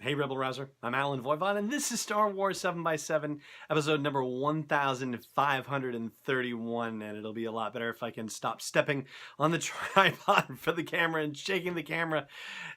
Hey Rebel Rouser, I'm Alan Voivod, and this is Star Wars 7x7, episode number 1531, and it'll be a lot better if I can stop stepping on the tripod for the camera and shaking the camera.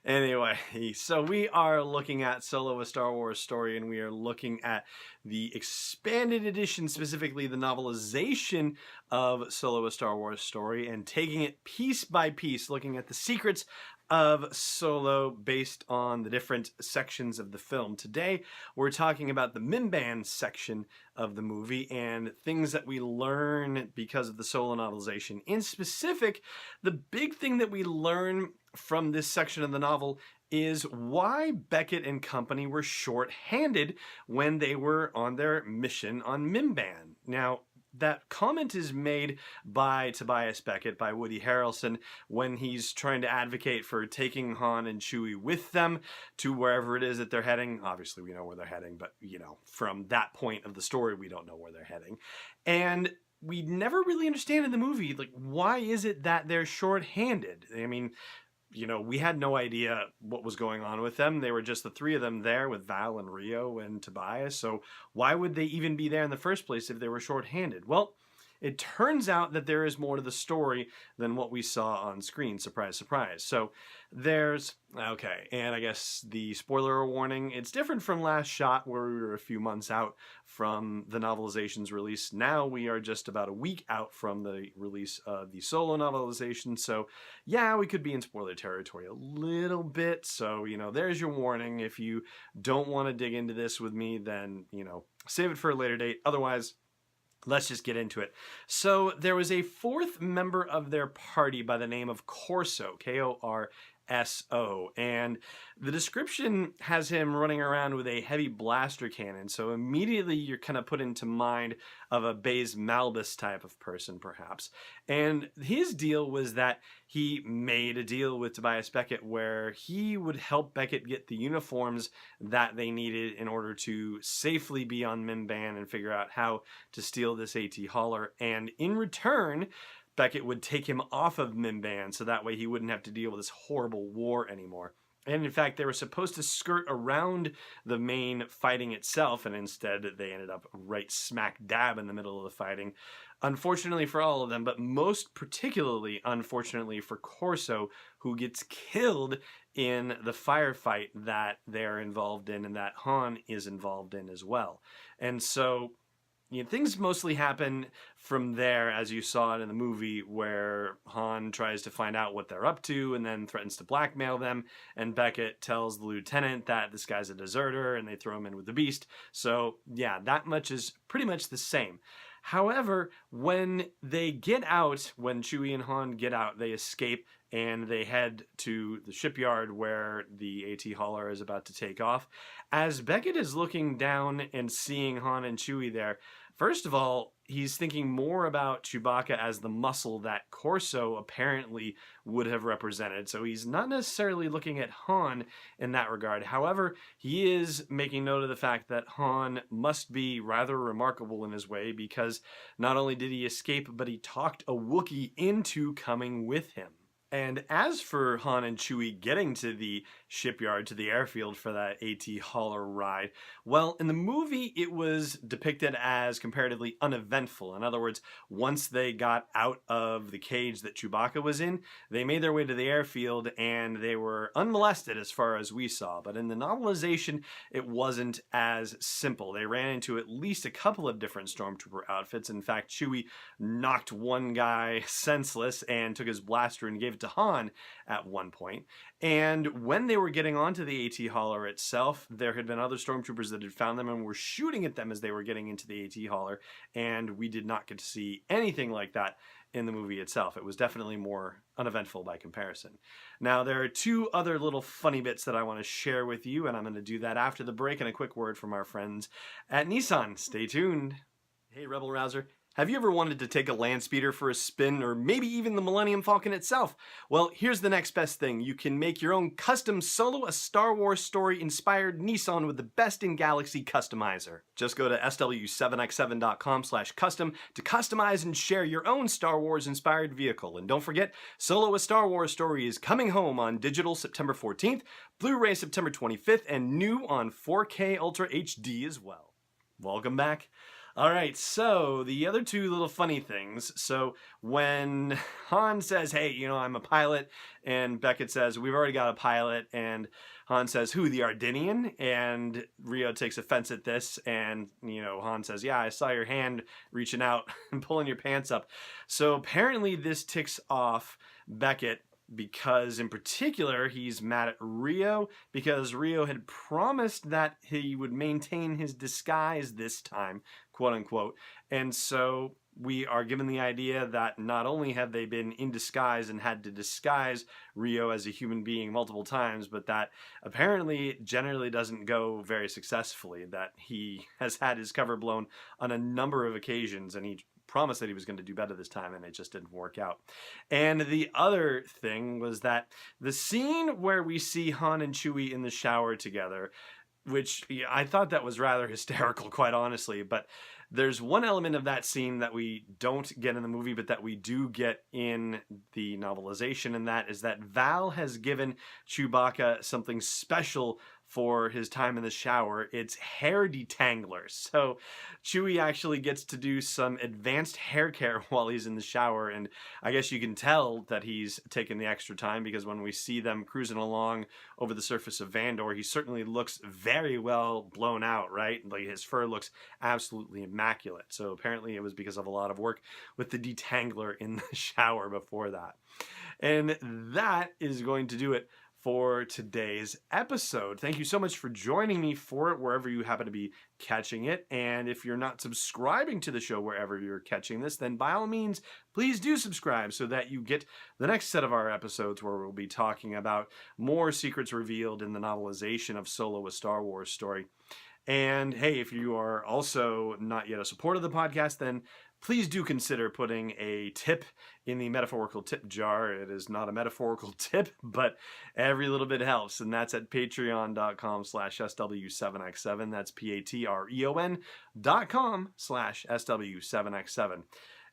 Anyway, so we are looking at Solo: A Star Wars Story, and we are looking at the expanded edition, specifically the novelization of Solo: A Star Wars Story, and taking it piece by piece, looking at the secrets of Solo based on the different sections of the film. Today, we're talking about the Mimban section of the movie and things that we learn because of the Solo novelization. In specific, the big thing that we learn from this section of the novel is why Beckett and company were short-handed when they were on their mission on Mimban. Now, that comment is made by Tobias Beckett, by Woody Harrelson, when he's trying to advocate for taking Han and Chewie with them to wherever it is that they're heading. Obviously, we know where they're heading, but, from that point of the story, we don't know where they're heading. And we never really understand in the movie, why is it that they're short-handed? I mean, we had no idea what was going on with them. They were just the three of them there with Val and Rio and Tobias. So why would they even be there in the first place if they were short-handed? Well, it turns out that there is more to the story than what we saw on screen. Surprise, surprise. So okay, and I guess the spoiler warning, it's different from last shot where we were a few months out from the novelization's release. Now we are just about a week out from the release of the Solo novelization. So yeah, we could be in spoiler territory a little bit. So, there's your warning. If you don't want to dig into this with me, then, save it for a later date. Otherwise, let's just get into it. So there was a fourth member of their party by the name of Corso, Korso, and the description has him running around with a heavy blaster cannon, so immediately you're kind of put into mind of a Baze Malbus type of person, perhaps. And his deal was that he made a deal with Tobias Beckett where he would help Beckett get the uniforms that they needed in order to safely be on Mimban and figure out how to steal this AT hauler, and in return, Beckett would take him off of Mimban so that way he wouldn't have to deal with this horrible war anymore. And in fact, they were supposed to skirt around the main fighting itself, and instead they ended up right smack dab in the middle of the fighting. Unfortunately for all of them, but most particularly unfortunately for Corso, who gets killed in the firefight that they're involved in and that Han is involved in as well. And so things mostly happen from there, as you saw it in the movie, where Han tries to find out what they're up to and then threatens to blackmail them, and Beckett tells the lieutenant that this guy's a deserter, and they throw him in with the beast. So yeah, that much is pretty much the same. However, when they get out, when Chewie and Han get out, they escape and they head to the shipyard where the AT hauler is about to take off. As Beckett is looking down and seeing Han and Chewie there, first of all, he's thinking more about Chewbacca as the muscle that Corso apparently would have represented. So he's not necessarily looking at Han in that regard. However, he is making note of the fact that Han must be rather remarkable in his way, because not only did he escape, but he talked a Wookiee into coming with him. And as for Han and Chewie getting to the shipyard, to the airfield for that AT hauler ride, well, in the movie it was depicted as comparatively uneventful. In other words, once they got out of the cage that Chewbacca was in, they made their way to the airfield and they were unmolested as far as we saw. But in the novelization, it wasn't as simple. They ran into at least a couple of different stormtrooper outfits. In fact, Chewie knocked one guy senseless and took his blaster and gave it to Han at one point. And when they were getting onto the AT hauler itself, there had been other stormtroopers that had found them and were shooting at them as they were getting into the AT hauler, and we did not get to see anything like that in the movie itself. It was definitely more uneventful by comparison. Now, there are two other little funny bits that I want to share with you, and I'm going to do that after the break and a quick word from our friends at Nissan. Stay tuned. Hey, Rebel Rouser. Have you ever wanted to take a land speeder for a spin, or maybe even the Millennium Falcon itself? Well, here's the next best thing. You can make your own custom Solo a Star Wars story inspired Nissan with the best in galaxy customizer. Just go to sw7x7.com/custom to customize and share your own Star Wars inspired vehicle. And don't forget, Solo a Star Wars story is coming home on digital September 14th, Blu-ray September 25th, and new on 4K Ultra HD as well. Welcome back. All right, so the other two little funny things. So when Han says, hey, I'm a pilot, and Beckett says, we've already got a pilot, and Han says, who, the Ardinian? And Rio takes offense at this, and, Han says, yeah, I saw your hand reaching out and pulling your pants up. So apparently this ticks off Beckett, because in particular he's mad at Rio because Rio had promised that he would maintain his disguise this time, quote unquote. And so we are given the idea that not only have they been in disguise and had to disguise Rio as a human being multiple times, but that apparently it generally doesn't go very successfully, that he has had his cover blown on a number of occasions, and he promised that he was going to do better this time, and it just didn't work out. And the other thing was that the scene where we see Han and Chewie in the shower together, which I thought that was rather hysterical, quite honestly, but there's one element of that scene that we don't get in the movie, but that we do get in the novelization, and that is that Val has given Chewbacca something special for his time in the shower. It's hair detangler. So Chewie actually gets to do some advanced hair care while he's in the shower, and I guess you can tell that he's taken the extra time, because when we see them cruising along over the surface of Vandor, he certainly looks very well blown out, right? Like, his fur looks absolutely immaculate. So apparently it was because of a lot of work with the detangler in the shower before that. And that is going to do it for today's episode. Thank you so much for joining me for it, wherever you happen to be catching it. And if you're not subscribing to the show wherever you're catching this, then by all means, please do subscribe so that you get the next set of our episodes, where we'll be talking about more secrets revealed in the novelization of Solo, a Star Wars story. And hey, if you are also not yet a supporter of the podcast, then please do consider putting a tip in the metaphorical tip jar. It is not a metaphorical tip, but every little bit helps. And that's at patreon.com/SW7x7. That's patreon.com/SW7x7.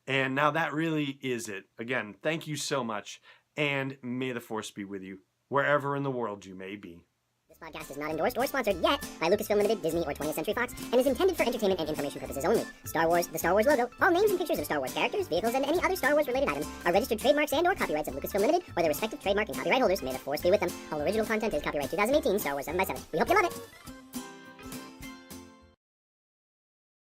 And now that really is it. Again, thank you so much, and may the Force be with you, wherever in the world you may be. This podcast is not endorsed or sponsored yet by Lucasfilm Limited, Disney, or 20th Century Fox, and is intended for entertainment and information purposes only. Star Wars, the Star Wars logo, all names and pictures of Star Wars characters, vehicles, and any other Star Wars-related items are registered trademarks and/or copyrights of Lucasfilm Limited or their respective trademark and copyright holders. May the Force be with them. All original content is copyright 2018 Star Wars 7x7. We hope you love it!